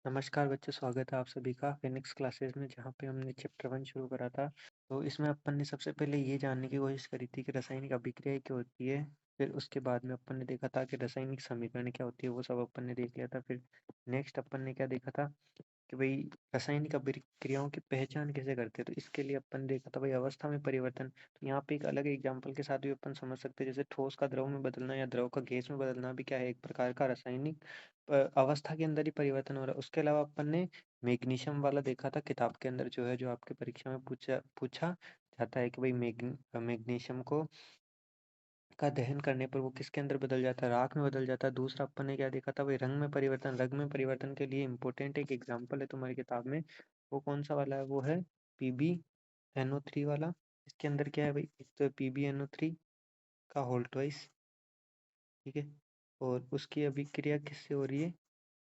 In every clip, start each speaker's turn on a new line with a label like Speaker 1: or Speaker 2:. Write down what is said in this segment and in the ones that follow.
Speaker 1: नमस्कार बच्चों, स्वागत है आप सभी का फिनिक्स क्लासेस में जहाँ पे हमने चैप्टर 1 शुरू करा था। तो इसमें अपन ने सबसे पहले ये जानने की कोशिश करी थी कि रासायनिक अभिक्रिया क्या होती है। फिर उसके बाद में अपन ने देखा था कि रासायनिक समीकरण क्या होती है, वो सब अपन ने देख लिया था। फिर नेक्स्ट अपन ने क्या देखा था कि भाई रासायनिक अभिक्रियाओं की पहचान कैसे करते हैं। तो इसके लिए अपन देखा था भाई अवस्था में परिवर्तन। तो यहाँ पे एक अलग एग्जाम्पल के साथ भी अपन समझ सकते हैं, जैसे ठोस का द्रव में बदलना या द्रव का गैस में बदलना भी क्या है, एक प्रकार का रासायनिक अवस्था के अंदर ही परिवर्तन हो रहा है। उसके अलावा अपन ने मैग्नीशियम वाला देखा था किताब के अंदर, जो है जो आपके परीक्षा में पूछा पूछा जाता है कि भाई मैग्नीशियम को का दहन करने पर वो किसके अंदर बदल जाता है, राख में बदल जाता है। दूसरा अपन ने क्या देखा था भाई रंग में परिवर्तन। रंग में परिवर्तन के लिए इंपॉर्टेंट एक एग्जाम्पल है तुम्हारी किताब में, वो कौन सा वाला है, वो है PbNO3 वाला। इसके अंदर क्या है भाई, एक तो PbNO3 का होल ट्वाइस, ठीक है, और उसकी अभिक्रिया किससे हो रही है,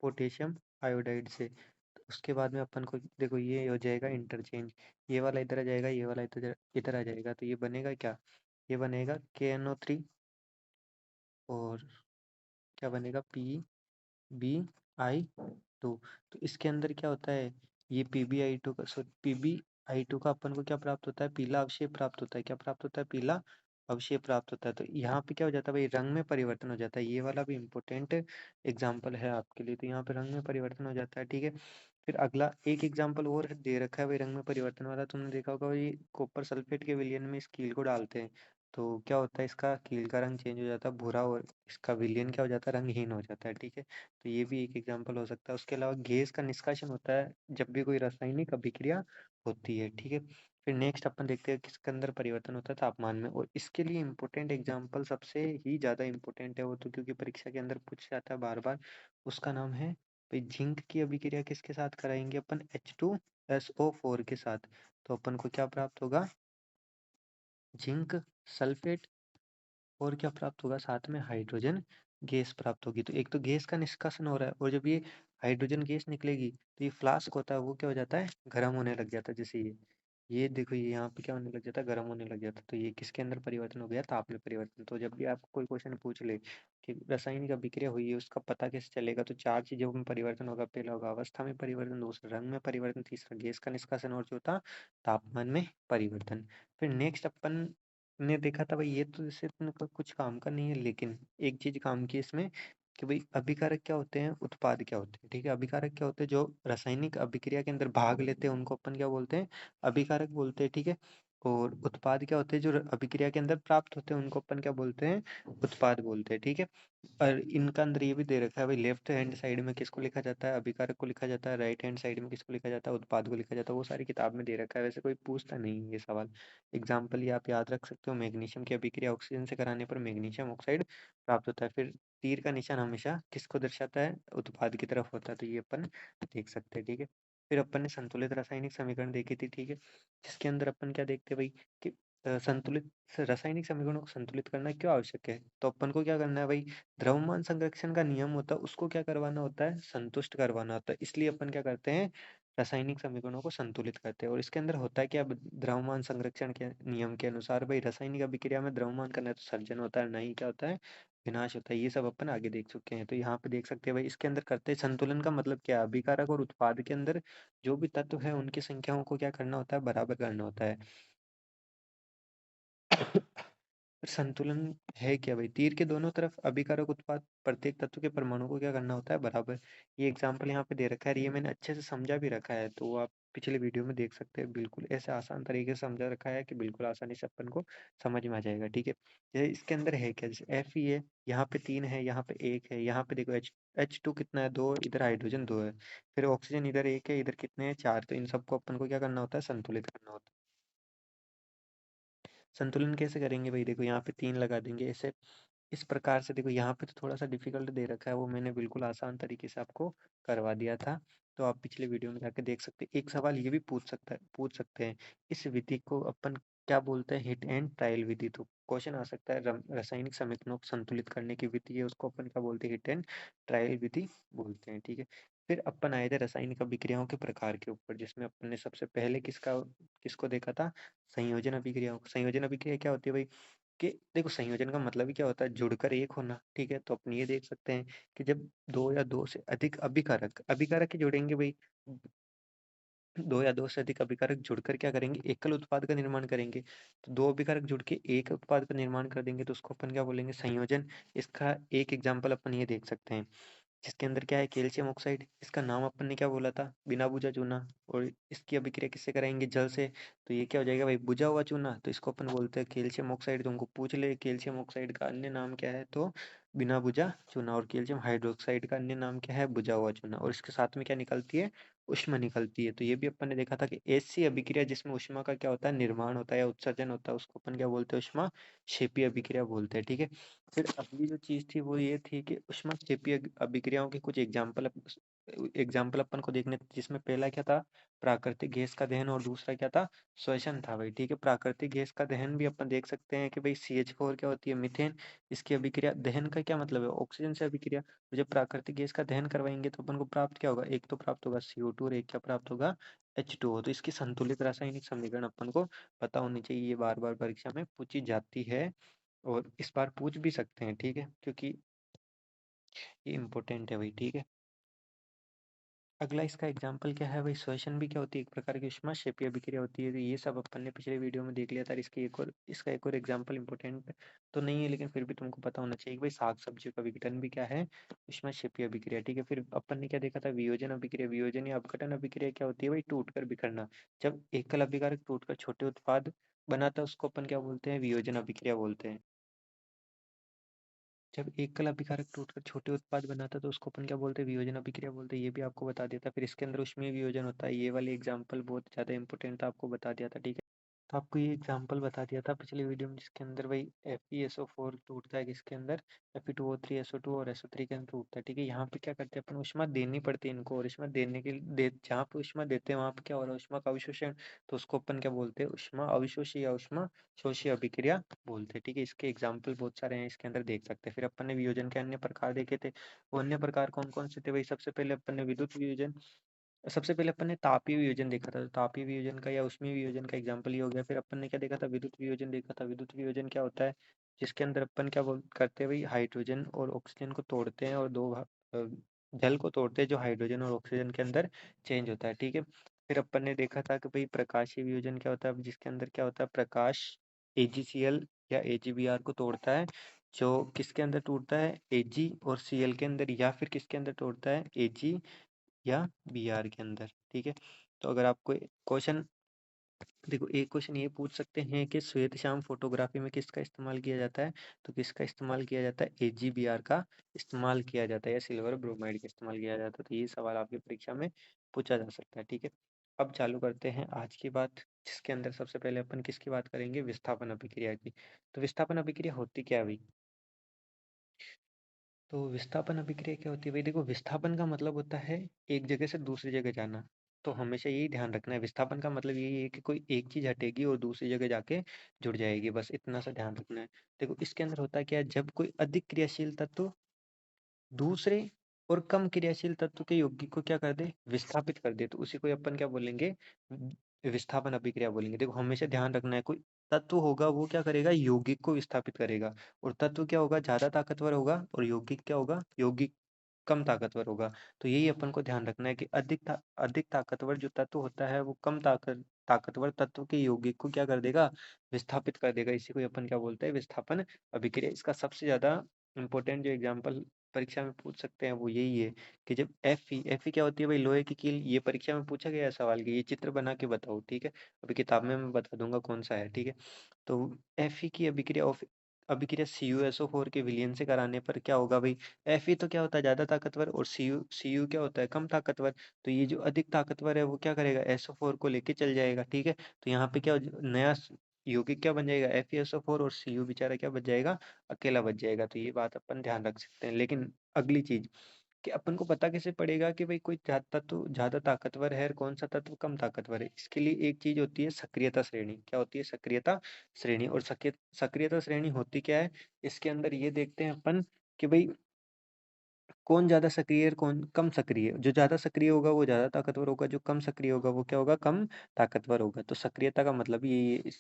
Speaker 1: पोटेशियम आयोडाइड से। तो उसके बाद में अपन को देखो ये हो जाएगा इंटरचेंज, ये वाला इधर आ जाएगा, ये वाला इधर इधर आ जाएगा। तो ये बनेगा क्या, ये बनेगा KNO3, और क्या बनेगा, PbI2। तो इसके अंदर क्या होता है, ये PbI2 का, सॉरी PbI2 का अपन को क्या प्राप्त होता है, पीला अवशेष प्राप्त होता है। क्या प्राप्त होता है, पीला अवशेष प्राप्त होता है। तो यहाँ पे क्या हो जाता है भाई, रंग में परिवर्तन हो जाता है। ये वाला भी इम्पोर्टेंट एग्जाम्पल है आपके लिए। तो यहाँ पे रंग में परिवर्तन हो जाता है, ठीक है। फिर अगला एक एग्जाम्पल और दे रखा है भाई रंग में परिवर्तन वाला, तुमने देखा होगा भाई कॉपर सल्फेट के विलयन में इस कील को डालते हैं, तो क्या होता है, इसका कील का रंग चेंज हो जाता है भूरा, और इसका विलयन क्या हो जाता है, रंगहीन हो जाता है, ठीक है। तो ये भी एक एग्जाम्पल हो सकता है। उसके अलावा गैस का निष्कासन होता है जब भी कोई रासायनिक अभिक्रिया होती है, ठीक है। फिर नेक्स्ट अपन देखते हैं किसके अंदर परिवर्तन होता है, तापमान में। और इसके लिए इम्पोर्टेंट एग्जाम्पल सबसे ही ज्यादा इम्पोर्टेंट है वो, तो क्योंकि परीक्षा के अंदर पूछ जाता है बार बार, उसका नाम है भाई जिंक की अभिक्रिया किसके साथ कराएंगे अपन, H2SO4 के साथ। तो अपन को क्या प्राप्त होगा, जिंक सल्फेट, और क्या प्राप्त होगा, साथ में हाइड्रोजन गैस प्राप्त होगी। तो एक तो गैस का निष्कासन हो रहा है, और जब ये हाइड्रोजन गैस निकलेगी तो ये फ्लास्क होता है वो क्या हो जाता है, गर्म होने लग जाता है। जैसे ये देखो, ये यहाँ पे क्या होने लग जाता है, गर्म होने लग जाता है। तो ये किसके अंदर परिवर्तन हो गया, ताप में परिवर्तन। तो जब भी आपको कोई क्वेश्चन पूछ ले कि रासायनिक अभिक्रिया हुई है, उसका पता कैसे चलेगा, तो चार चीजों में परिवर्तन होगा। पहला होगा अवस्था में परिवर्तन, दूसरा रंग में परिवर्तन, तीसरा गैस का निष्कासन, और चौथा तापमान में परिवर्तन। फिर नेक्स्ट अपन ने देखा था भाई, ये तो जैसे इतना कुछ काम का नहीं है, लेकिन एक चीज काम की इसमें कि भाई अभिकारक क्या होते हैं, उत्पाद क्या होते हैं, ठीक है। अभिकारक क्या होते हैं, जो रासायनिक अभिक्रिया के अंदर भाग लेते हैं उनको अपन क्या बोलते हैं, अभिकारक बोलते हैं, ठीक है। और उत्पाद क्या होते हैं, जो अभिक्रिया के अंदर प्राप्त होते हैं उनको अपन क्या बोलते हैं, उत्पाद बोलते हैं, ठीक है। और इनका अंदर ये भी दे रखा है भाई, लेफ्ट हैंड साइड में किसको लिखा जाता है, अभिकारक को लिखा जाता है, राइट हैंड साइड में किसको लिखा जाता है, उत्पाद को लिखा जाता है। वो सारी किताब में दे रखा है, वैसे कोई पूछता नहीं है ये सवाल। एग्जाम्पल ये आप याद रख सकते हो, मैग्नीशियम की अभिक्रिया ऑक्सीजन से कराने पर मैग्नीशियम ऑक्साइड प्राप्त होता है। फिर तीर का निशान हमेशा किसको दर्शाता है, उत्पाद की तरफ होता है। तो ये अपन देख सकते हैं, ठीक है। फिर अपन ने संतुलित रासायनिक समीकरण देखी थी, ठीक है, जिसके अंदर अपन क्या देखते हैं भाई कि संतुलित रासायनिक समीकरणों को संतुलित करना क्यों आवश्यक है। तो अपन को क्या करना है भाई, द्रव्यमान संरक्षण का नियम होता है उसको क्या करवाना होता है, संतुष्ट करवाना होता है। इसलिए अपन क्या करते हैं, रासायनिक समीकरणों को संतुलित करते हैं। और इसके अंदर होता है क्या, द्रव्यमान संरक्षण के नियम के अनुसार भाई रासायनिक अभिक्रिया में द्रव्यमान का न तो सर्जन होता है, नहीं क्या होता है, विनाश होता है। ये सब अपन आगे देख चुके हैं। तो यहाँ पे देख सकते हैं भाई, इसके अंदर करते हैं संतुलन का मतलब क्या है, अभिकारक और उत्पाद के अंदर जो भी तत्व है उनकी संख्याओं को क्या करना होता है, बराबर करना होता है। संतुलन है क्या भाई, तीर के दोनों तरफ अभिकारक उत्पाद प्रत्येक तत्व के परमाणु को क्या करना होता है, बराबर। ये एग्जाम्पल यहाँ पे दे रखा है, ये मैंने अच्छे से समझा भी रखा है, तो आप पिछले वीडियो में देख सकते हैं। बिल्कुल ऐसे आसान तरीके से समझा रखा है कि बिल्कुल आसानी से अपन को समझ में आ जाएगा, ठीक है। जैसे इसके अंदर है क्या, जैसे Fe है, यहाँ पे 3 है, यहाँ पे 1 है, यहाँ पे देखो H2 कितना है, 2, इधर हाइड्रोजन 2 है, फिर ऑक्सीजन इधर 1 है, इधर कितने हैं, 4। तो इन सबको अपन को क्या करना होता है, संतुलित करना होता है। संतुलन कैसे करेंगे भाई, देखो यहाँ पे 3 लगा देंगे ऐसे, इस प्रकार से। देखो यहाँ पे तो थोड़ा सा डिफिकल्ट दे रखा है, वो मैंने बिल्कुल आसान तरीके से आपको करवा दिया था। तो आप पिछले वीडियो में जाके देख सकते हैं। एक सवाल ये भी पूछ सकते हैं, इस विधि को अपन क्या बोलते हैं, हिट एंड ट्रायल विधि। तो क्वेश्चन आ सकता है, रासायनिक समीकरणों को संतुलित करने की विधि है, उसको अपन क्या बोलते हैं, हिट एंड ट्रायल विधि बोलते हैं, ठीक है। फिर अपन आए थे रासायनिक अभिक्रियाओं के प्रकार के ऊपर, जिसमें अपन ने सबसे पहले किसको देखा था, संयोजन अभिक्रियाओं। संयोजन अभिक्रिया क्या होती है भाई, कि देखो संयोजन का मतलब ही क्या होता है, जुड़कर एक होना, ठीक है। तो अपन ये देख सकते हैं कि जब दो या दो से अधिक अभिकारक अभिकारक ही जुड़ेंगे भाई, दो या दो से अधिक अभिकारक जुड़कर क्या करेंगे, एकल उत्पाद का निर्माण करेंगे। तो दो अभिकारक जुड़ के एक उत्पाद का निर्माण कर देंगे, तो उसको अपन क्या बोलेंगे, संयोजन। इसका एक एग्जाम्पल अपन ये देख सकते हैं, जिसके अंदर क्या है, कैल्शियम ऑक्साइड। इसका नाम अपन ने क्या बोला था, बिना बुझा चूना। और इसकी अभिक्रिया किससे कराएंगे, जल से। तो ये क्या हो जाएगा भाई, बुझा हुआ चूना। तो इसको अपन बोलते हैं कैल्शियम ऑक्साइड। तुमको पूछ ले कैल्शियम ऑक्साइड का अन्य नाम क्या है, तो बिना बुझा चूना। और कैल्शियम हाइड्रोक्साइड का अन्य नाम क्या है, बुझा हुआ चूना। और इसके साथ में क्या निकलती है, उष्मा निकलती है। तो ये भी अपन ने देखा था कि ऐसी अभिक्रिया जिसमें उष्मा का क्या होता है, निर्माण होता है या उत्सर्जन होता है, उसको अपन क्या बोलते हैं, उष्मा क्षेपी अभिक्रिया बोलते हैं, ठीक है। फिर अगली जो चीज थी वो ये थी कि ऊष्माक्षेपीय अभिक्रियाओं के कुछ एग्जाम्पल अपन को देखने थे, जिसमें पहला क्या था, प्राकृतिक गैस का दहन, और दूसरा क्या था, श्वसन था भाई, ठीक है। प्राकृतिक गैस का दहन भी अपन देख सकते हैं कि भाई CH4 क्या होती है, मीथेन। इसकी अभिक्रिया, दहन का क्या मतलब है, ऑक्सीजन से अभिक्रिया। तो जब प्राकृतिक गैस का दहन करवाएंगे तो अपन को प्राप्त क्या होगा, एक तो प्राप्त होगा CO2 और एक क्या प्राप्त होगा, H2O। तो इसकी संतुलित रासायनिक समीकरण अपन को पता होनी चाहिए, ये बार बार परीक्षा में पूछी जाती है, और इस बार पूछ भी सकते हैं, ठीक है, क्योंकि ये इम्पोर्टेंट है भाई, ठीक है। अगला इसका एग्जाम्पल क्या है भाई, श्वसन भी क्या होती है, एक प्रकार की ऊष्मा क्षेपीय अभिक्रिया होती है। तो ये सब अपन ने पिछले वीडियो में देख लिया था। इसका एक और एग्जाम्पल इंपॉर्टेंट तो नहीं है, लेकिन फिर भी तुमको पता होना चाहिए कि भाई साग सब्जियों का विघटन भी क्या है, ऊष्मा क्षेपीय अभिक्रिया, ठीक है। फिर अपन ने क्या देखा था, वियोजन अभिक्रिया। वियोजन या अपघटन अभिक्रिया क्या होती है भाई, टूट कर बिखरना। जब एकल अभिकारक टूटकर छोटे उत्पाद बनाता है, उसको अपन क्या बोलते हैं, वियोजन अभिक्रिया बोलते हैं। जब एकल अभिकारक टूटकर छोटे उत्पाद बनाता है, तो उसको अपन क्या बोलते हैं, वियोजन अभिक्रिया बोलते हैं। ये भी आपको बता दिया था। फिर इसके अंदर ऊष्मीय वियोजन होता है, ये वाली एग्जांपल बहुत ज्यादा इंपॉर्टेंट था, आपको बता दिया था, ठीक है। तो आपको ये एग्जांपल बता दिया था पिछले वीडियो में, जिसके अंदर भाई FeSO4 टूटता है, किसके अंदर, Fe2O3 SO2 और SO3 के अंदर टूटता है, ठीक है। यहाँ पे क्या करते हैं अपन, ऊष्मा देनी पड़ती है इनको, और ऊष्मा देने के जहाँ पे ऊष्मा देते हैं वहां पे क्या हो रहा है, ऊष्मा का अवशोषण। तो उसको अपन क्या बोलते हैं, ऊष्मा अवशोषी या ऊष्मा शोषी अभिक्रिया बोलते हैं, ठीक है। इसके एग्जाम्पल बहुत सारे हैं, इसके अंदर देख सकते हैं। फिर अपन ने वियोजन के अन्य प्रकार देखे थे। वो अन्य प्रकार कौन कौन से थे भाई, सबसे पहले अपन ने विद्युत वियोजन, सबसे पहले अपन ने तापीय वियोजन देखा था। तो तापीय वियोजन का या ऊष्मीय वियोजन का एग्जाम्पल ये हो गया। फिर अपन ने क्या देखा था, विद्युत वियोजन देखा था। विद्युत वियोजन क्या होता है, जिसके अंदर अपन क्या बोल करते हैं भाई, हाइड्रोजन और ऑक्सीजन को तोड़ते हैं, और जल को तोड़ते हैं जो हाइड्रोजन और ऑक्सीजन के अंदर चेंज होता है, ठीक है। फिर अपन ने देखा था कि भाई प्रकाशीय वियोजन क्या होता है, जिसके अंदर क्या होता है, प्रकाश AgCl या AgBr को तोड़ता है, जो किसके अंदर टूटता है, Ag और Cl के अंदर, या फिर किसके अंदर तोड़ता है, Ag या BR के अंदर, ठीक है। तो अगर आपको क्वेश्चन, देखो एक क्वेश्चन ये पूछ सकते हैं कि श्वेत श्याम फोटोग्राफी में किसका इस्तेमाल किया जाता है, तो किसका इस्तेमाल किया जाता है, AgBr का इस्तेमाल किया जाता है, या सिल्वर ब्रोमाइड का इस्तेमाल किया जाता है। तो ये सवाल आपकी परीक्षा में पूछा जा सकता है, ठीक है। अब चालू करते हैं आज की बात, जिसके अंदर सबसे पहले अपन किसकी बात करेंगे, विस्थापन अभिक्रिया की। तो विस्थापन अभिक्रिया होती क्या है भाई, तो विस्थापन अभिक्रिया क्या होती है भाई, देखो विस्थापन का मतलब होता है एक जगह से दूसरी जगह जाना। तो हमेशा यही ध्यान रखना है, विस्थापन का मतलब यही है कि कोई एक चीज हटेगी और दूसरी जगह जाके जुड़ जाएगी, बस इतना सा ध्यान रखना है। देखो इसके अंदर होता क्या है, जब कोई अधिक क्रियाशील तत्व दूसरे और कम क्रियाशील तत्व के यौगिक को क्या कर दे, विस्थापित कर दे, तो उसी को अपन क्या बोलेंगे, विस्थापन अभिक्रिया बोलेंगे। देखो हमेशा ध्यान रखना है, कोई तत्व होगा वो क्या करेगा, यौगिक को विस्थापित करेगा। और तत्व क्या होगा, ज्यादा ताकतवर होगा, और यौगिक क्या होगा, यौगिक कम ताकतवर होगा। तो यही अपन को ध्यान रखना है कि अधिक ताकतवर जो तत्व होता है वो कम ताकतवर तत्व के यौगिक को क्या कर देगा, विस्थापित कर देगा। इसी को अपन क्या बोलते हैं, विस्थापन अभिक्रिया। इसका सबसे ज्यादा इंपॉर्टेंट जो एग्जाम्पल परीक्षा में पूछ सकते हैं वो यही है, कि जब Fe क्या होती है भाई, लोहे की कील। ये परीक्षा में पूछा गया है सवाल की, ये चित्र बना के बताओ, ठीक है। अभी किताब में मैं बता दूंगा कौन सा है, ठीक है। तो Fe की अभिक्रिया CuSO4 के विलयन से कराने पर क्या होगा भाई, Fe तो क्या होता है, ज्यादा ताकतवर, और Cu क्या होता है, कम ताकतवर। तो ये जो अधिक ताकतवर है वो क्या करेगा, SO4 को लेके चल जाएगा, ठीक है। तो यहाँ पे क्या नया यौगिक क्या बन जाएगा, FeSO4, और Cu बेचारा क्या बच जाएगा, अकेला बच जाएगा। तो ये बात अपन ध्यान रख सकते हैं। लेकिन अगली चीज, कि अपन को पता कैसे पड़ेगा कि भाई कोई तत्व ज्यादा ताकतवर है और कौन सा तत्व कम ताकतवर है। इसके लिए एक चीज होती है सक्रियता श्रेणी। क्या होती है, सक्रियता श्रेणी। और सक्रियता श्रेणी होती क्या है, इसके अंदर ये देखते हैं अपन कि भाई कौन ज्यादा सक्रिय है और कौन कम सक्रिय है। जो ज्यादा सक्रिय होगा वो ज्यादा ताकतवर होगा, जो कम सक्रिय होगा वो क्या होगा, कम ताकतवर होगा। तो सक्रियता का मतलब यही है।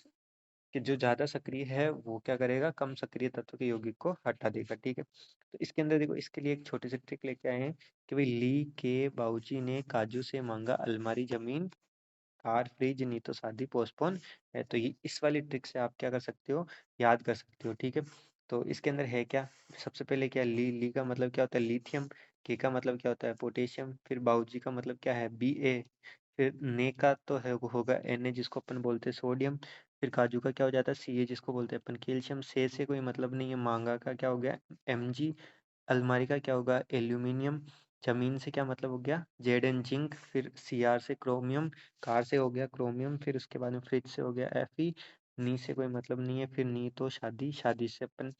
Speaker 1: कि जो ज्यादा सक्रिय है वो क्या करेगा, कम सक्रिय तत्व के यौगिक को हटा देगा। ठीक है, तो इसके अंदर देखो, इसके लिए एक छोटी सी ट्रिक लेके आए हैं कि भाई ली के बाबूजी ने काजू से मांगा अलमारी जमीन, कार फ्रिज, नहीं तो शादी पोस्टपोन है। तो ये इस वाली ट्रिक से आप क्या कर सकते हो, याद कर सकते हो। ठीक है, तो इसके अंदर है क्या, सबसे पहले क्या, ली का मतलब क्या होता है, लिथियम। के का मतलब क्या होता है, पोटेशियम। फिर बाऊजी का मतलब क्या है, Ba। फिर ने का तो है वो होगा Na, जिसको अपन बोलते हैं सोडियम। फिर काजू का क्या हो जाता है, Ca, जिसको बोलते हैं अपन कैल्शियम। से कोई मतलब नहीं है। मांगा का क्या हो गया, Mg। अलमारी का क्या होगा, एल्यूमिनियम। जमीन से क्या मतलब हो गया, Zn, जिंक। फिर Cr से क्रोमियम। कार से हो गया क्रोमियम। फिर उसके बाद में फ्रिज से हो गया Fe। नी से कोई मतलब नहीं है। फिर नी तो शादी, शादी से अपन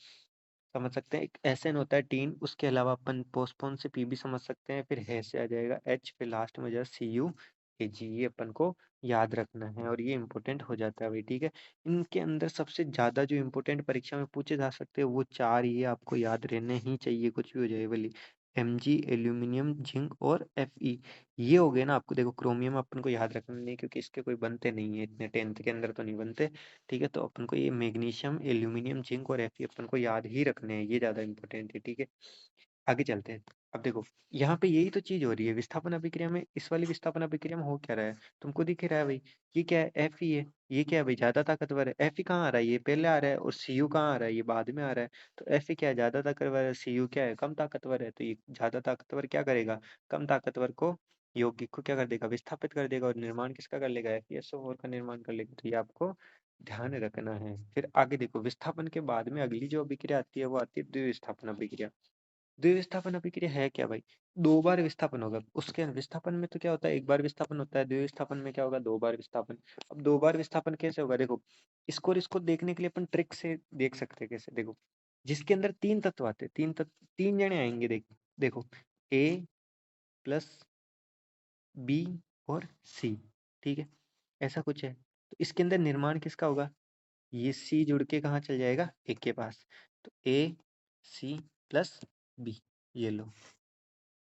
Speaker 1: समझ सकते हैं एक एस एन होता है टीन। उसके अलावा अपन पोस्टपोन से पी भी समझ सकते हैं। फिर है से आ जाएगा एच। फिर लास्ट में जाए CuAg। ये अपन को याद रखना है और ये इंपॉर्टेंट हो जाता है भाई। ठीक है, इनके अंदर सबसे ज्यादा जो इंपॉर्टेंट परीक्षा में पूछे जा सकते हैं वो चार, ये आपको याद रहने ही चाहिए, कुछ भी हो जाए वाली। Mg, एल्यूमिनियम, जिंक और Fe। ये हो गए ना। आपको देखो क्रोमियम अपन को याद रखना नहीं है क्योंकि इसके कोई बनते नहीं है इतने, 10th के अंदर तो नहीं बनते। ठीक है, तो अपन को ये मैग्नीशियम, एल्यूमिनियम, जिंक और Fe अपन को याद ही रखने हैं, ये ज्यादा इंपॉर्टेंट है। ठीक है, आगे चलते हैं। अब देखो, यहाँ पे यही तो चीज हो रही है विस्थापन अभिक्रिया में। इस वाली विस्थापन अभिक्रिया में हो क्या रहा है, तुमको दिख ही रहा है भाई। ये क्या है, Fe है। ये क्या है भाई, ज्यादा ताकतवर है। Fe कहाँ आ रहा है, ये पहले आ रहा है। और Cu कहाँ आ रहा है, ये बाद में आ रहा है। तो Fe क्या है, ज्यादा ताकतवर है। Cu क्या है, कम ताकतवर है। तो ये ज्यादा ताकतवर क्या करेगा, कम ताकतवर को, यौगिक को क्या कर देगा, विस्थापित कर देगा। और निर्माण किसका कर लेगा, FeSO4 का निर्माण कर लेगा। तो ये आपको ध्यान रखना है। फिर आगे देखो, विस्थापन के बाद में अगली जो अभिक्रिया आती है वो आती है द्विविस्थापन अभिक्रिया। द्विविस्थापन अभिक्रिया है क्या भाई, दो बार विस्थापन होगा। उसके विस्थापन में तो क्या होता है, एक बार विस्थापन होता है। द्विविस्थापन में क्या होगा, दो बार विस्थापन। अब दो बार विस्थापन कैसे होगा, देखो इसको और इसको देखने के लिए अपन ट्रिक से देख सकते हैं। कैसे, देखो जिसके अंदर तीन तत्व आते हैं, तीन तत्व, तीन जने आएंगे। देखो A+B और C। ठीक है, ऐसा कुछ है। तो इसके अंदर निर्माण किसका होगा, ये C जुड़ के कहाँ चल जाएगा, एक के पास। तो A+C+B, ये लो,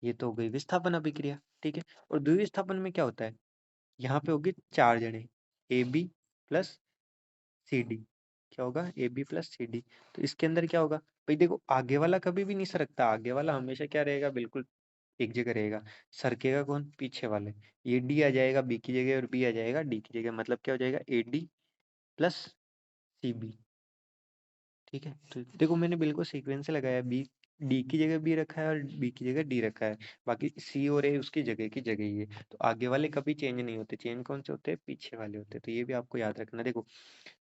Speaker 1: ये तो हो गई विस्थापन अभिक्रिया। ठीक है, और द्विविस्थापन में क्या होता है, यहाँ पे होगी चार जने, AB+CD। क्या होगा, AB+CD। तो इसके अंदर क्या होगा भाई, देखो आगे वाला कभी भी नहीं सरकता। आगे वाला हमेशा क्या रहेगा, बिल्कुल एक जगह रहेगा। सरकेगा कौन, पीछे वाले। ये D आ जाएगा B की जगह और B आ जाएगा D की जगह। मतलब क्या हो जाएगा, AD+CB। ठीक है, तो देखो मैंने बिल्कुल सीक्वेंस से लगाया। बी, डी की जगह बी रखा है और बी की जगह डी रखा है। बाकी सी और ए उसकी जगह की जगह ही है। तो आगे वाले कभी चेंज नहीं होते, चेंज कौन से होते हैं, पीछे वाले होते हैं। तो ये भी आपको याद रखना। देखो,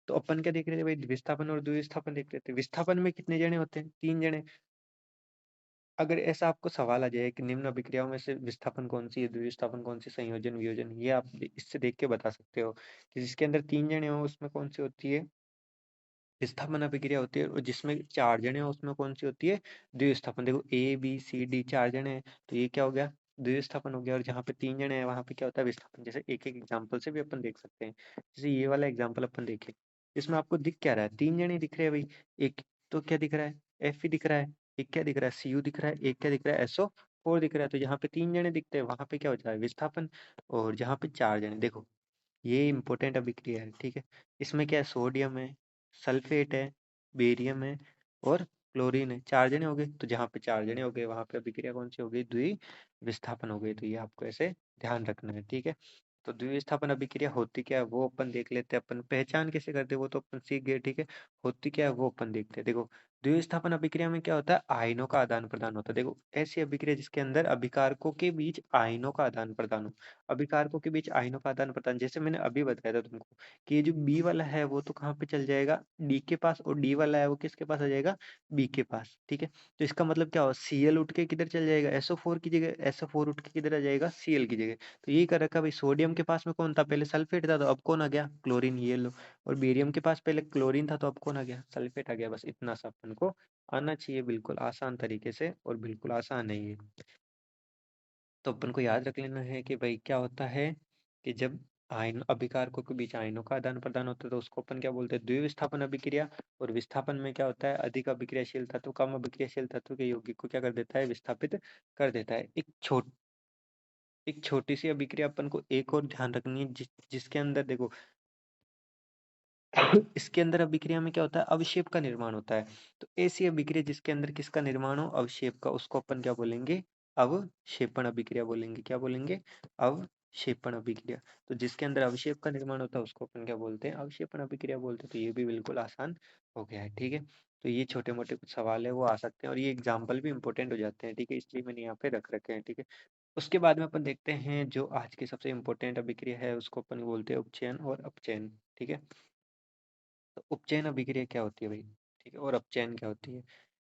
Speaker 1: तो अपन क्या देख रहे थे भाई, विस्थापन और द्विविस्थापन देख रहे थे। विस्थापन में कितने जने होते हैं, तीन जने। अगर ऐसा आपको सवाल आ जाए कि निम्न अभिक्रियाओं में से विस्थापन कौन सी है, द्विविस्थापन कौन सी, संयोजन, वियोजन, ये आप इससे देख के बता सकते हो कि जिसके अंदर तीन जने हो उसमें कौन सी होती है, विस्थापन अभिक्रिया होती है। और जिसमें चार जने हैं उसमें कौन सी होती है, द्विविस्थापन। देखो A B C D चार जने हैं तो ये क्या हो गया, द्विविस्थापन हो गया। और जहाँ पे तीन जने हैं वहां पे क्या होता है, विस्थापन। जैसे एक एक एग्जाम्पल से भी अपन देख सकते हैं। जैसे ये वाला एग्जाम्पल अपन देखें, इसमें आपको दिख क्या रहा है, तीन जने दिख रहे हैं भाई। एक तो क्या दिख रहा है, Fe दिख रहा है। एक क्या दिख रहा है, Cu दिख रहा है। एक क्या दिख रहा है, SO4 दिख रहा है। तो जहाँ पे तीन जने दिखते हैं वहां पे क्या होता है, विस्थापन। और जहाँ पे चार जने, देखो ये इंपॉर्टेंट अभिक्रिया है। ठीक है, इसमें क्या है, सोडियम है, सल्फेट है, बेरियम है और क्लोरीन है। चार जने हो गए। तो जहाँ पे चार जने हो गए वहां पे अभिक्रिया कौन सी हो गई, द्विविस्थापन हो गई। तो ये आपको ऐसे ध्यान रखना है। ठीक है, तो द्विविस्थापन अभिक्रिया होती क्या है वो अपन देख लेते हैं। अपन पहचान कैसे करते हैं वो तो अपन सीख गए। ठीक है, होती क्या है वो अपन देखते हैं। देखो द्विविस्थापन अभिक्रिया में क्या होता है, आयनों का आदान प्रदान होता है। देखो ऐसी अभिक्रिया जिसके अंदर अभिकारकों के बीच आयनों का आदान प्रदान हो। अभिकारकों के बीच आयनों का आदान प्रदान, जैसे मैंने अभी बताया था तुमको कि ये जो बी वाला है वो तो कहाँ पे चल जाएगा, डी के पास। और डी वाला है वो किसके पास आ जाएगा, बी के पास। ठीक है, तो इसका मतलब क्या हो, Cl उठ के किधर चल जाएगा, SO4 की जगह। SO4 उठ के किधर आ जाएगा, Cl की जगह। तो यही कर रखा भाई। सोडियम के पास में कौन था, पहले सल्फेट था तो अब कौन आ गया, क्लोरीन, ये लो। और बेरियम के पास पहले क्लोरीन था तो अब कौन आ गया, सल्फेट आ गया। बस इतना सा अपन को आना चाहिए, बिल्कुल आसान तरीके से। और बिल्कुल आसान है ये। तो अपन को याद रख लेना है कि भाई क्या होता है कि जब आयन अभिकारकों के बीच आयनों का आदान प्रदान होता है तो उसको अपन क्या बोलते हैं, द्विविस्थापन अभिक्रिया। और विस्थापन में क्या होता है, अधिक अभिक्रियाशील तत्व कम अभिक्रियाशील तत्व के यौगिक को क्या कर देता है, विस्थापित कर देता है। एक छोटी सी अभिक्रिया अपन को एक और ध्यान रखनी है, जिसके अंदर देखो इसके अंदर अभिक्रिया में क्या होता है, अवशेप का निर्माण होता है। तो ऐसी अभिक्रिया जिसके अंदर किसका निर्माण हो, अवशेप का, उसको अपन क्या बोलेंगे, अवक्षेपण अभिक्रिया बोलेंगे। क्या बोलेंगे, अवक्षेपण अभिक्रिया। तो जिसके अंदर अवशेप का निर्माण होता है उसको अपन क्या बोलते हैं, अवक्षेपण अभिक्रिया बोलते हैं। तो ये भी बिल्कुल आसान हो गया है। ठीक है, तो ये छोटे मोटे कुछ सवाल है वो आ सकते हैं, और ये एग्जाम्पल भी इंपॉर्टेंट हो जाते हैं। ठीक है, इसलिए मैंने यहाँ पे रख रखे हैं। ठीक है, उसके बाद में अपन देखते हैं जो आज की सबसे इम्पोर्टेंट अभिक्रिया है, उसको अपन बोलते हैं उपचयन और अपचयन। ठीक है, तो उपचयन अभिक्रिया क्या होती है भाई, ठीक है, और अपचयन क्या होती है।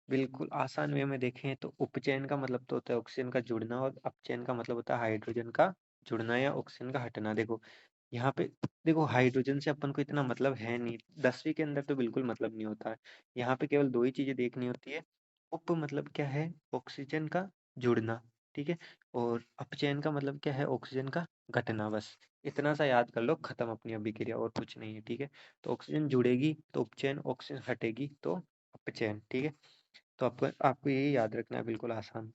Speaker 1: बिल्कुल आसान वे में देखें तो उपचयन का मतलब तो होता है ऑक्सीजन का जुड़ना, और अपचयन का मतलब होता है हाइड्रोजन का जुड़ना या ऑक्सीजन का हटना। देखो यहाँ पे, देखो हाइड्रोजन से अपन को इतना मतलब है नहीं, 10वीं के अंदर तो बिल्कुल मतलब नहीं होता है। यहाँ पे केवल दो ही चीजें देखनी होती है। उप मतलब क्या है, ऑक्सीजन का जुड़ना। ठीक है, और अपचयन का मतलब क्या है, ऑक्सीजन का घटना। बस इतना सा याद कर लो, खत्म अपनी अभिक्रिया, और कुछ नहीं है। ठीक है, तो ऑक्सीजन जुड़ेगी तो उपचयन, ऑक्सीजन हटेगी तो अपचयन। ठीक है, तो आपको आपको ये याद रखना है, बिल्कुल आसान।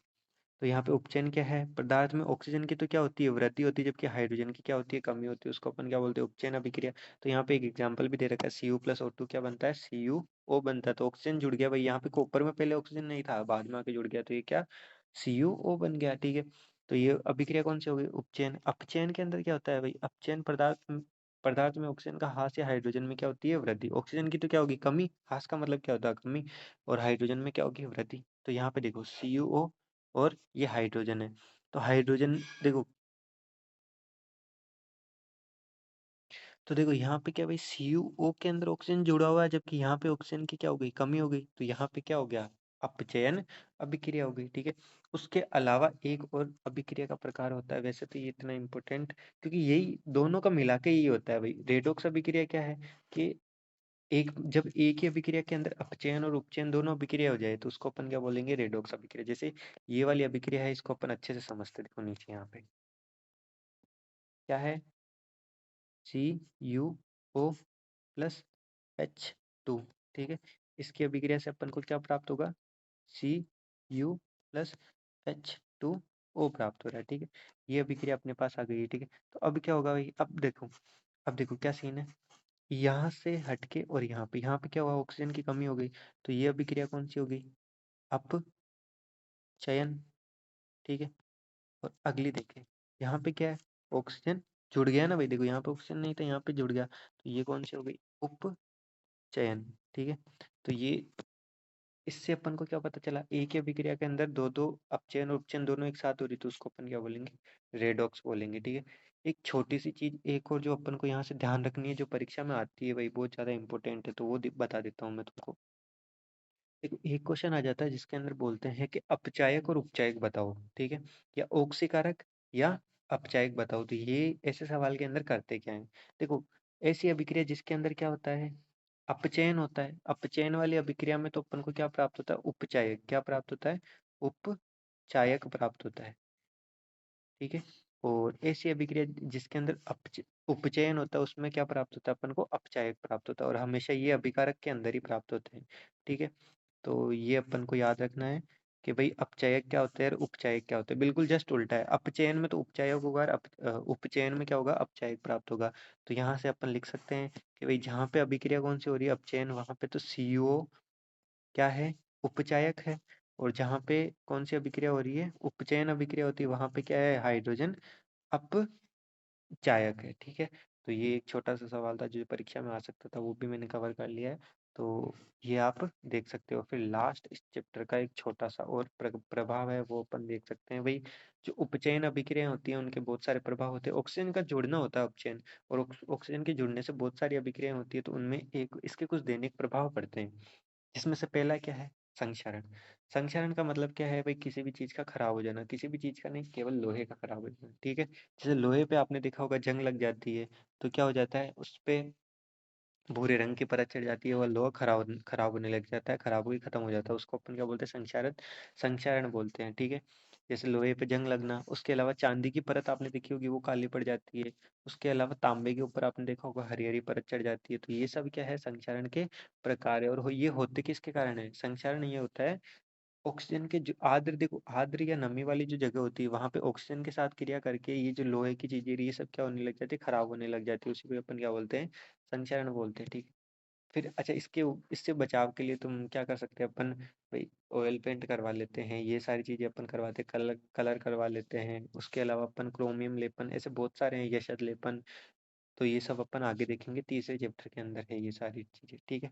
Speaker 1: तो यहाँ पे उपचयन क्या है, पदार्थ में ऑक्सीजन की तो क्या होती है, वृद्धि होती है, जबकि हाइड्रोजन की क्या होती है, कमी होती है। उसको अपन क्या बोलते हैं, उपचयन अभिक्रिया। तो यहाँ पे एक एग्जांपल भी दे रखा है, Cu+O2 क्या बनता है, CuO बनता है। तो ऑक्सीजन जुड़ गया भाई, यहाँ पे कॉपर में पहले ऑक्सीजन नहीं था, बाद में आके जुड़ गया, तो ये क्या, CuO बन गया। ठीक है, तो ये अभिक्रिया कौन सी हो गई, उपचयन। अपचयन के अंदर क्या होता है भाई, अपचयन पदार्थ में ऑक्सीजन का ह्रास या हाइड्रोजन में क्या होती है, वृद्धि। ऑक्सीजन की तो क्या होगी, कमी, ह्रास का मतलब क्या होता है, कमी, और हाइड्रोजन में क्या होगी, वृद्धि। तो यहाँ पे देखो CuO और ये हाइड्रोजन है। तो हाइड्रोजन देखो, तो देखो यहाँ पे क्या भाई, CuO के अंदर ऑक्सीजन जुड़ा हुआ है, जबकि यहाँ पे ऑक्सीजन की क्या हो गई, कमी हो गई। तो यहाँ पे क्या हो गया, अपचयन अभिक्रिया हो गई। ठीक है, उसके अलावा एक और अभिक्रिया का प्रकार होता है, वैसे तो ये इतना इम्पोर्टेंट, क्योंकि यही दोनों का मिला के यही होता है भाई। रेडॉक्स अभिक्रिया क्या है कि एक जब एक ही अभिक्रिया के अंदर अपचयन और उपचयन दोनों अभिक्रिया हो जाए तो उसको अपन क्या बोलेंगे, रेडॉक्स अभिक्रिया। जैसे ये वाली अभिक्रिया है, इसको अपन अच्छे से समझते, देखो नीचे यहाँ पे क्या है, CuO+H2। ठीक है, इसकी अभिक्रिया से अपन को क्या प्राप्त होगा, Cu+H2O प्राप्त हो रहा है। ठीक है, ये अभिक्रिया अपने पास आ गई है। ठीक है, तो अब क्या होगा भाई, अब देखो क्या सीन है, यहाँ से हटके और यहाँ पे क्या हुआ, ऑक्सीजन की कमी हो गई। तो ये अभिक्रिया कौन सी हो गई, अपचयन। ठीक है, और अगली देखें, यहाँ पे क्या है, ऑक्सीजन जुड़ गया ना भाई, देखो यहाँ पे ऑक्सीजन नहीं था, यहाँ पे जुड़ गया, तो ये कौन सी हो गई, उपचयन। ठीक है, तो ये इससे अपन को क्या पता चला, एक ही अभिक्रिया के अंदर दो दो अपचयन और उपचयन दोनों एक साथ हो रही, तो उसको अपन क्या बोलेंगे, रेडॉक्स बोलेंगे। ठीक है, एक छोटी सी चीज एक और जो अपन को यहाँ से ध्यान रखनी है, जो परीक्षा में आती है भाई, बहुत ज्यादा इंपॉर्टेंट है, तो वो बता देता हूँ मैं तुमको। देखो एक क्वेश्चन आ जाता है जिसके अंदर बोलते हैं कि अपचायक और उपचायक बताओ। ठीक है, या ऑक्सीकारक या अपचायक बताओ। तो ये ऐसे सवाल के अंदर करते क्या है, देखो ऐसी अभिक्रिया जिसके अंदर क्या होता है, अपचयन होता है। अपचयन वाली अभिक्रिया में तो अपन को क्या प्राप्त होता है, उपचायक। क्या प्राप्त होता है, उपचायक प्राप्त होता है। ठीक है, और ऐसी अभिक्रिया जिसके अंदर उपचयन होता है उसमें क्या प्राप्त होता है, अपन को अपचायक प्राप्त होता है, और हमेशा ये अभिकारक के अंदर ही प्राप्त होते हैं। ठीक है, तो ये अपन को याद रखना है कि भाई अपचायक क्या होता है और उपचायक क्या होता है, बिल्कुल जस्ट उल्टा है। अपचयन में तो उपचायक होगा और उपचयन में क्या होगा, अपचायक प्राप्त होगा। तो यहाँ से अपन लिख सकते हैं कि भाई जहाँ पे अभिक्रिया कौन सी हो रही है, अपचयन, वहां पे तो CuO क्या है, उपचायक है। और जहाँ पे कौन सी अभिक्रिया हो रही है, उपचयन अभिक्रिया होती है, वहां पे क्या है, हाइड्रोजन अपचायक है। ठीक है, तो ये एक छोटा सा सवाल था जो परीक्षा में आ सकता था, वो भी मैंने कवर कर लिया है। तो ये आप देख सकते हो। फिर लास्ट इस चैप्टर का एक छोटा सा और प्रभाव है, वो अपन देख सकते हैं भाई। जो उपचयन अभिक्रियाएं होती हैं उनके बहुत सारे प्रभाव होते हैं। ऑक्सीजन का जुड़ना होता है उपचयन, और ऑक्सीजन के जुड़ने से बहुत सारी अभिक्रियाएं होती है, तो उनमें एक इसके कुछ दैनिक प्रभाव पड़ते हैं, जिसमें से पहला क्या है, संक्षारण। संक्षारण का मतलब क्या है भाई, किसी भी चीज का खराब हो जाना, किसी भी चीज का नहीं, केवल लोहे का खराब हो जाना। ठीक है, जैसे लोहे पे आपने देखा होगा जंग लग जाती है, तो क्या हो जाता है, उस पे भूरे रंग की परत चढ़ जाती है, वह लोहा खराब होने लग जाता है, खराब होकर खत्म हो जाता है, उसको अपन क्या बोलते हैं, संक्षारण बोलते हैं। ठीक है, जैसे लोहे पे जंग लगना। उसके अलावा चांदी की परत आपने देखी होगी, वो काली पड़ जाती है। उसके अलावा तांबे के ऊपर आपने देखा होगा हरी हरी परत चढ़ जाती है। तो ये सब क्या है, संक्षारण के प्रकार है। और ये होते किसके कारण है, संक्षारण ये होता है ऑक्सीजन के जो आर्द्र, देखो आर्द्र या नमी वाली जो जगह होती है, वहां पे ऑक्सीजन के साथ क्रिया करके ये जो लोहे की चीजें ये सब क्या होने लग जाती है, खराब होने लग जाती है, उसी को अपन क्या बोलते हैं, संक्षारण बोलते हैं। ठीक है, फिर अच्छा, इससे बचाव के लिए तुम क्या कर सकते हैं अपन, भाई ऑयल पेंट करवा लेते हैं, ये सारी चीजें अपन करवाते हैं, कलर कलर करवा लेते हैं। उसके अलावा अपन क्रोमियम लेपन, ऐसे बहुत सारे हैं, यशद लेपन। तो ये सब अपन आगे देखेंगे, तीसरे चैप्टर के अंदर है ये सारी चीजें, ठीक है।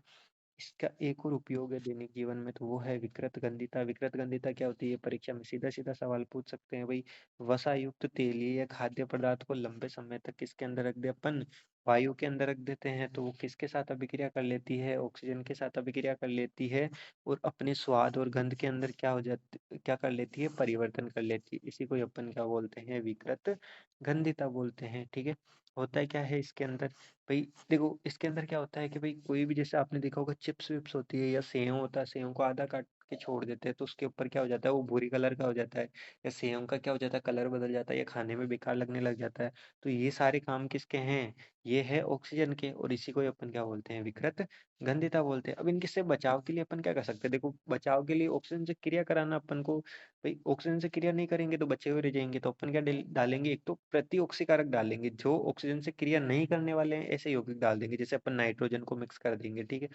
Speaker 1: इसका एक और उपयोग है दैनिक जीवन में, तो वो है विकृत गंधिता। विकृत गंधिता क्या होती है, परीक्षा में सीधा सीधा सवाल पूछ सकते हैं भाई। वसा युक्त तेलीय या खाद्य पदार्थ को लंबे समय तक किसके अंदर रख दे अपन, वायु के अंदर रख देते हैं, तो वो किसके साथ अभिक्रिया कर लेती है, ऑक्सीजन के साथ अभिक्रिया कर लेती है, और अपने स्वाद और गंध के अंदर क्या हो जाती, क्या कर लेती है, परिवर्तन कर लेती है। इसी को ही अपन क्या बोलते हैं, विकृत गंधिता बोलते हैं, ठीक है। होता है क्या है इसके अंदर, भाई देखो इसके अंदर क्या होता है कि भाई कोई भी, जैसे आपने देखा होगा चिप्स विप्स होती है या सेव होता है, सेव को आधा काट के छोड़ देते हैं तो उसके ऊपर क्या हो जाता है, वो भूरी कलर का हो जाता है, या सेव का क्या हो जाता है, कलर बदल जाता है, या खाने में बेकार लगने लग जाता है। तो ये सारे काम किसके हैं, ये है ऑक्सीजन के, और इसी को ही अपन क्या बोलते हैं, विकृत गंधिता बोलते हैं। अब इनके से बचाव के लिए अपन क्या कर सकते हैं, देखो बचाव के लिए ऑक्सीजन से क्रिया कराना अपन को, भाई ऑक्सीजन से क्रिया नहीं करेंगे तो बचे हुए रह जाएंगे, तो अपन क्या डालेंगे, एक तो प्रति ऑक्सीकारक डालेंगे, जो ऑक्सीजन से क्रिया नहीं करने वाले हैं ऐसे यौगिक डाल देंगे, जैसे अपन नाइट्रोजन को मिक्स कर देंगे, ठीक है।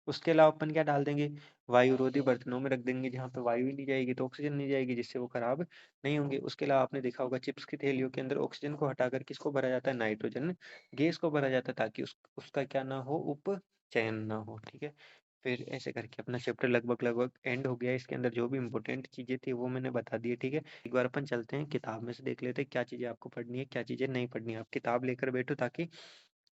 Speaker 1: उसके अलावा अपन क्या डाल देंगे, वायुरोधी बर्तनों में रख देंगे, जहाँ पे वायु ही नहीं जाएगी तो ऑक्सीजन नहीं जाएगी, जिससे वो खराब नहीं होंगे। उसके अलावा आपने देखा होगा चिप्स की थैलियों के अंदर ऑक्सीजन को हटाकर किसको भरा जाता है, नाइट्रोजन गैस को भरा जाता है, ताकि उसका क्या ना हो, उपचयन ना हो, ठीक है। फिर ऐसे करके अपना चैप्टर लगभग लगभग एंड हो गया। इसके अंदर जो भी इंपॉर्टेंट चीजें थी वो मैंने बता दी है, ठीक है। एक बार अपन चलते हैं किताब में से देख लेते हैं क्या चीजें आपको पढ़नी है, क्या चीजें नहीं पढ़नी है। आप किताब लेकर बैठो, ताकि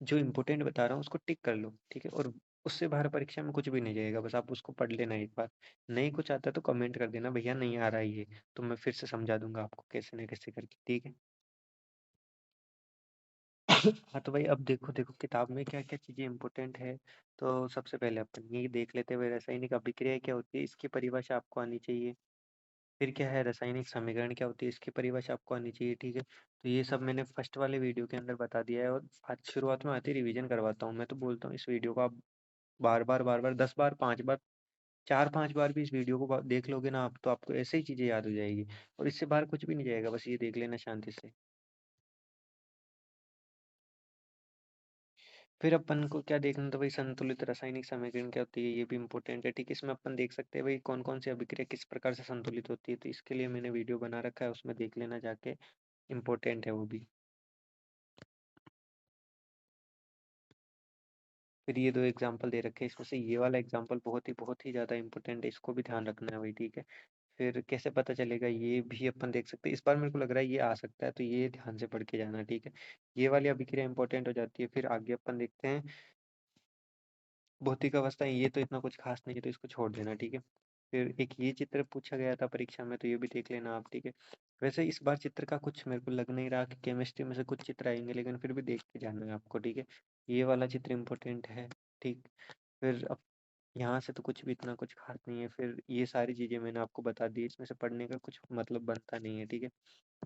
Speaker 1: जो इम्पोर्टेंट बता रहा हूँ उसको टिक कर लो, ठीक है। और उससे बाहर परीक्षा में कुछ भी नहीं जाएगा, बस आप उसको पढ़ लेना एक बार। नहीं कुछ आता तो कमेंट कर देना, भैया नहीं आ रहा है ये, तो मैं फिर से समझा दूंगा आपको कैसे न कैसे करके, ठीक है। हाँ तो भाई अब देखो देखो किताब में क्या क्या चीजें इंपॉर्टेंट है। तो सबसे पहले अपन ये देख लेते हुए, रासायनिक अभिक्रिया क्या होती है इसकी परिभाषा आपको आनी चाहिए। फिर क्या है, रासायनिक समीकरण क्या होती है इसकी परिभाषा आपको आनी चाहिए, ठीक है। तो ये सब मैंने फर्स्ट वाले वीडियो के अंदर बता दिया है, और आज शुरुआत में आते ही रिवीजन करवाता हूँ। मैं तो बोलता हूँ इस वीडियो को आप बार बार 10 बार 5 बार 4 5 बार भी इस वीडियो को देख लोगे ना आप, तो आपको ऐसे ही चीजें याद हो जाएगी, और इससे बाहर कुछ भी नहीं जाएगा, बस ये देख लेना शांति से। फिर अपन को क्या देखना, तो भाई संतुलित रासायनिक समीकरण क्या होती है ये भी इंपॉर्टेंट है, ठीक है। इसमें अपन देख सकते हैं भाई कौन कौन सी अभिक्रिया किस प्रकार से संतुलित होती है, तो इसके लिए मैंने वीडियो बना रखा है, उसमें देख लेना जाके, इम्पोर्टेंट है वो भी। फिर ये दो एग्जाम्पल दे रखे हैं, इसमें से ये वाला एग्जाम्पल बहुत ही ज्यादा इंपॉर्टेंट है, इसको भी ध्यान रखना है भाई, ठीक है। फिर कैसे पता चलेगा, ये भी अपन देख सकते हैं। इस बार मेरे को लग रहा है ये आ सकता है, तो ये ध्यान से पढ़ के जाना, ठीक है। ये वाली अभिक्रिया इंपॉर्टेंट हो जाती है। फिर आगे अपन देखते हैं भौतिक अवस्थाएं, ये तो इतना कुछ खास नहीं है, तो इसको छोड़ देना, ठीक है। फिर एक ये चित्र पूछा गया था परीक्षा में, तो ये भी देख लेना आप, ठीक है। वैसे इस बार चित्र का कुछ मेरे को लग नहीं रहा कि केमिस्ट्री में से कुछ चित्र आएंगे, लेकिन फिर भी देख के जाना है आपको, ठीक है। ये वाला चित्र इम्पोर्टेंट है, ठीक। फिर अब यहाँ से तो कुछ भी इतना कुछ खास नहीं है। फिर ये सारी चीजें मैंने आपको बता दी, इसमें से पढ़ने का कुछ मतलब बनता नहीं है, ठीक है।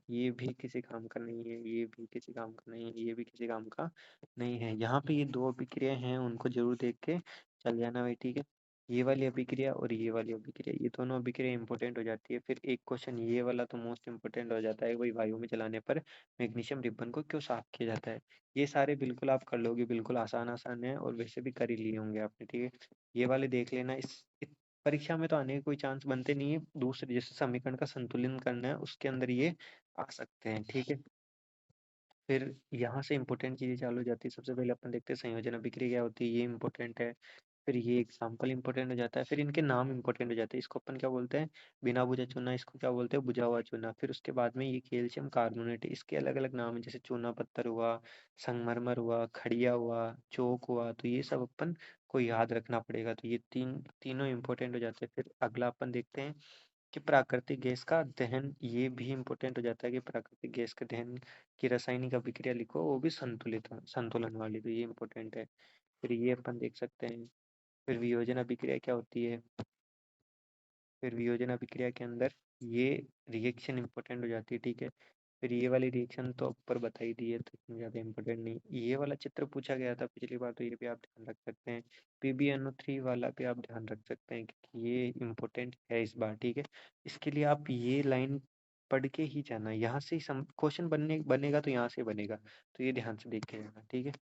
Speaker 1: ये भी किसी काम का नहीं है, ये भी किसी काम का नहीं है, ये भी किसी काम का नहीं है। यहाँ पे ये दो अभिक्रिया हैं, उनको जरूर देख के चल जाना भाई, ठीक है। ये वाली अभिक्रिया और ये वाली अभिक्रिया, ये दोनों अभिक्रिया इंपॉर्टेंट हो जाती है। फिर एक क्वेश्चन ये वाला तो मोस्ट इंपॉर्टेंट हो जाता है, वही वायु में चलाने पर मैग्नीशियम रिबन को क्यों साफ किया जाता है। ये सारे बिल्कुल आप कर लोगे, बिल्कुल आसान आसान है, और वैसे भी कर ही लिए होंगे आपने, ठीक है। ये वाले देख लेना, परीक्षा में तो आने के कोई चांस बनते नहीं है। दूसरे जैसे समीकरण का संतुलन करना है, उसके अंदर ये आ सकते हैं, ठीक है। फिर यहाँ से इंपॉर्टेंट चीजें चालू हो जाती है। सबसे पहले अपन देखते हैं संयोजन अभिक्रिया क्या होती है, ये इंपॉर्टेंट है। फिर ये एग्जाम्पल इंपॉर्टेंट हो जाता है, फिर इनके नाम इंपॉर्टेंट हो जाते हैं। इसको अपन क्या बोलते हैं, बिना बुझा चूना, इसको क्या बोलते हैं, बुझा हुआ चूना। फिर उसके बाद में ये कैल्शियम कार्बोनेट, इसके अलग अलग नाम है, जैसे चूना पत्थर हुआ, संगमरमर हुआ, खड़िया हुआ, चौक हुआ, तो ये सब अपन को याद रखना पड़ेगा। तो ये तीनों इंपॉर्टेंट हो जाते हैं। फिर अगला अपन देखते हैं कि प्राकृतिक गैस का दहन, ये भी इम्पोर्टेंट हो जाता है कि प्राकृतिक गैस के दहन की रासायनिक अभिक्रिया लिखो, वो भी संतुलन वाली, तो ये इम्पोर्टेंट है। फिर ये अपन देख सकते हैं। फिर वियोजन अभिक्रिया क्या होती है, फिर वियोजन अभिक्रिया के अंदर ये रिएक्शन इंपॉर्टेंट हो जाती है, ठीक है। फिर ये वाली रिएक्शन तो ऊपर बता ही दी है, तो इतनी ज़्यादा इंपॉर्टेंट नहीं। ये वाला चित्र पूछा गया था पिछली बार, तो ये भी आप ध्यान रख सकते हैं। PbNO3 वाला भी आप ध्यान रख सकते हैं, क्योंकि ये इम्पोर्टेंट है इस बार, ठीक है। इसके लिए आप ये लाइन पढ़ के ही जाना, यहाँ से ही क्वेश्चन बनेगा तो यहाँ से बनेगा, तो ये ध्यान से देख के जाना, ठीक है।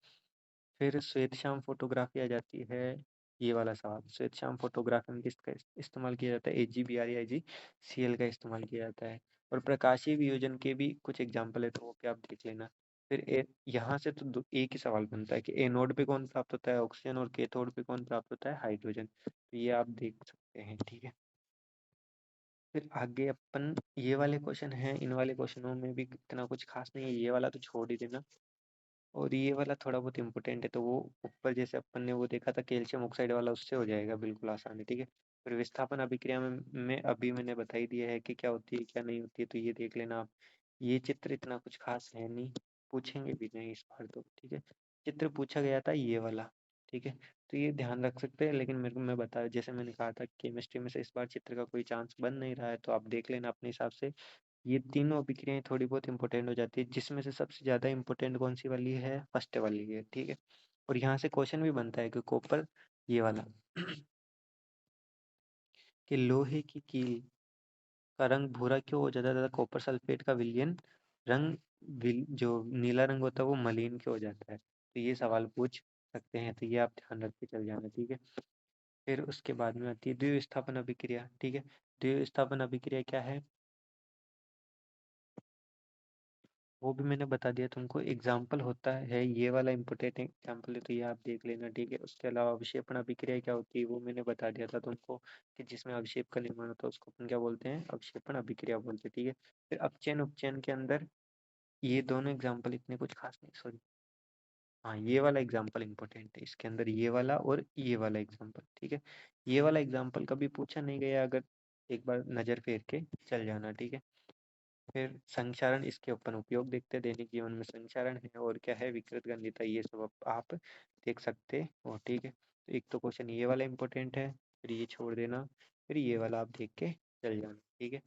Speaker 1: फिर श्वेत श्याम फोटोग्राफी आ जाती है। ये वाला सवाल, श्वेत श्याम फोटोग्राफी में किसका इस्तेमाल किया जाता है? AGBR या AGCL का इस्तेमाल किया जाता है। और प्रकाशीय वियोजन के भी कुछ एग्जाम्पल है, तो वो भी आप देख लेना। फिर यहाँ से तो एक ही सवाल बनता है कि एनोड पे कौन प्राप्त होता है? ऑक्सीजन। और कैथोड पे कौन प्राप्त होता है? हाइड्रोजन। तो ये आप देख सकते हैं, ठीक है। फिर आगे अपन ये वाले क्वेश्चन हैं, इन वाले क्वेश्चनों में भी इतना कुछ खास नहीं है, ये वाला तो छोड़ ही देना। और ये वाला थोड़ा बहुत इम्पोर्टेंट है, तो वो ऊपर जैसे अपन ने वो देखा था कैल्शियम ऑक्साइड वाला, उससे हो जाएगा बिल्कुल आसान है, ठीक है। फिर विस्थापन अभिक्रिया में अभी मैंने बता ही दिया है कि क्या होती है क्या नहीं होती है, तो ये देख लेना आप। ये चित्र इतना कुछ खास है नहीं, पूछेंगे भी नहीं इस बार तो, ठीक है। चित्र पूछा गया था ये वाला, ठीक है। तो ये ध्यान रख सकते हैं, लेकिन मेरे को मैं बता, जैसे मैंने कहा था केमिस्ट्री में से इस बार चित्र का कोई चांस बन नहीं रहा है, तो आप देख लेना अपने हिसाब से। ये तीनों अभिक्रियाएं थोड़ी बहुत इंपॉर्टेंट हो जाती है, जिसमें से सबसे ज्यादा इंपॉर्टेंट कौन सी वाली है? फर्स्ट वाली है, ठीक है। और यहाँ से क्वेश्चन भी बनता है कि कॉपर, ये वाला कि लोहे की कील का रंग भूरा क्यों हो जाता है तथा कॉपर सल्फेट का विलयन रंग जो नीला रंग होता है वो मलिन क्यों हो जाता है? तो ये सवाल पूछ सकते हैं, तो ये आप ध्यान रख के चल जाना, ठीक है। फिर उसके बाद में आती है द्विविस्थापन अभिक्रिया, ठीक है। द्विविस्थापन अभिक्रिया क्या है वो भी मैंने बता दिया तुमको। एग्जाम्पल होता है ये वाला इम्पोर्टेंट एग्जाम्पल है, तो ये आप देख लेना, ठीक है। उसके अलावा अवक्षेपण अभिक्रिया क्या होती है वो मैंने बता दिया था तुमको, कि जिसमें अवक्षेप का निर्माण होता है उसको अपन क्या बोलते हैं? अवक्षेपण अभिक्रिया बोलते हैं, ठीक है। फिर अपचयन उपचयन के अंदर ये दोनों एग्जाम्पल इतने कुछ खास नहीं, सॉरी, हाँ ये वाला एग्जाम्पल इम्पोर्टेंट है इसके अंदर, ये वाला और ये वाला एग्जाम्पल, ठीक है। ये वाला एग्जाम्पल कभी पूछा नहीं गया, अगर एक बार नजर फेर के चल जाना, ठीक है। फिर संक्षारण, इसके अपन उपयोग देखते हैं दैनिक जीवन में। संक्षारण है और क्या है? विकृत गंधिता, ये सब आप देख सकते हो, ठीक है। तो एक तो क्वेश्चन ये वाला इम्पोर्टेंट है, फिर ये छोड़ देना, फिर ये वाला आप देख के चल जाना, ठीक है।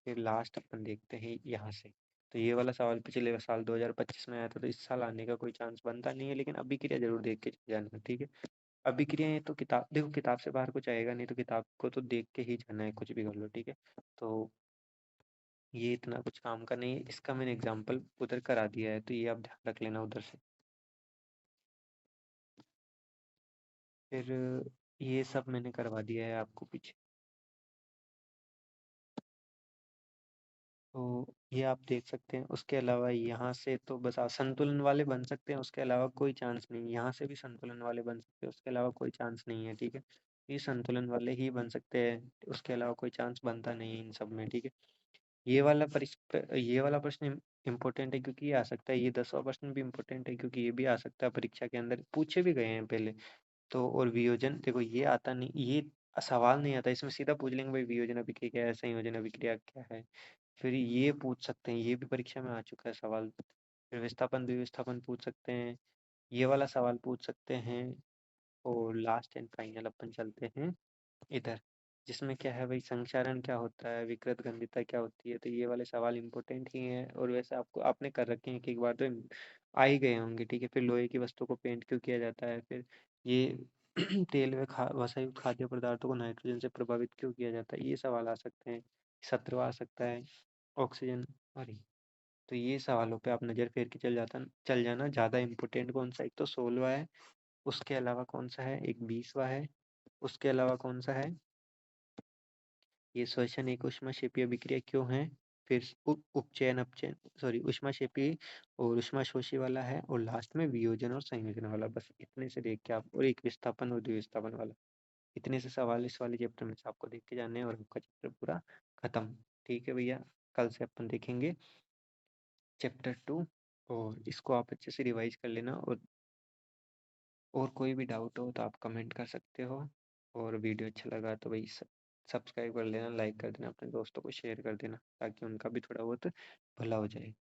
Speaker 1: फिर लास्ट अपन देखते हैं यहाँ से। तो ये वाला सवाल पिछले साल 2025 में आया था, तो इस साल आने का कोई चांस बनता नहीं है, लेकिन अभिक्रिया जरूर देख के चल जाना, ठीक है। अभिक्रिया तो किताब देखो, किताब से बाहर कुछ आएगा नहीं, तो किताब को तो देख के ही जाना है, कुछ भी कर लो, ठीक है। तो ये इतना कुछ काम का नहीं है, इसका मैंने एग्जाम्पल उधर करा दिया है, तो ये आप ध्यान रख लेना उधर से। फिर ये सब मैंने करवा दिया है आपको पीछे, तो ये आप देख सकते हैं। उसके अलावा यहाँ से तो बस संतुलन वाले बन सकते हैं, उसके अलावा कोई चांस नहीं। यहाँ से भी संतुलन वाले बन सकते हैं, उसके अलावा कोई चांस नहीं है, ठीक है। ये संतुलन वाले ही बन सकते हैं, उसके अलावा कोई चांस बनता नहीं है इन सब में, ठीक है। ये वाला प्रश्न इम्पोर्टेंट है क्योंकि ये आ सकता है, ये 10वां प्रश्न भी इम्पोर्टेंट है क्योंकि ये भी आ सकता है परीक्षा के अंदर, पूछे भी गए हैं पहले तो। और वियोजन देखो, ये आता नहीं, ये सवाल नहीं आता इसमें, सीधा पूछ लेंगे भाई वियोजन अभिक्रिया क्या है, संयोजन अभिक्रिया क्या है। फिर ये पूछ सकते हैं, ये भी परीक्षा में आ चुका है सवाल। फिर विस्थापन द्विविस्थापन पूछ सकते हैं, ये वाला सवाल पूछ सकते हैं। और लास्ट एंड फाइनल अपन चलते हैं इधर, जिसमें क्या है भाई? संक्षारण क्या होता है? विकृत गंधिता क्या होती है? तो ये वाले सवाल इंपॉर्टेंट ही हैं, और वैसे आपको आपने कर रखे हैं कि एक बार तो आ ही गए होंगे, ठीक है। फिर लोहे की वस्तु को पेंट क्यों किया जाता है? फिर ये तेल व वसायुक्त खाद्य पदार्थों को नाइट्रोजन से प्रभावित क्यों किया जाता है? ये सवाल आ सकते हैं। 17वां आ सकता है, ऑक्सीजन। सॉरी, तो ये सवालों पे आप नजर फेर के चल जाना। ज्यादा इंपॉर्टेंट कौन सा? एक तो 16वां है, उसके अलावा कौन सा है? एक 20वां है, उसके अलावा कौन सा है? ये श्वसन एक ऊष्माक्षेपीय अभिक्रिया क्यों है? फिर उपचयन अपचयन, सॉरी, ऊष्माक्षेपी और ऊष्माशोषी वाला है, और लास्ट में वियोजन और संयोजन वाला। बस इतने से देख के आप, और एक विस्थापन और द्विविस्थापन वाला, इतने से सवाल इस वाले चैप्टर में से आपको देख के जाने हैं, और आपका चैप्टर पूरा खत्म। ठीक है भैया, कल से अपन देखेंगे चैप्टर 2, और इसको आप अच्छे से रिवाइज कर लेना। और कोई भी डाउट हो तो आप कमेंट कर सकते हो, और वीडियो अच्छा लगा तो भाई सब्सक्राइब कर लेना, लाइक कर देना, अपने दोस्तों को शेयर कर देना, ताकि उनका भी थोड़ा बहुत भला हो जाए।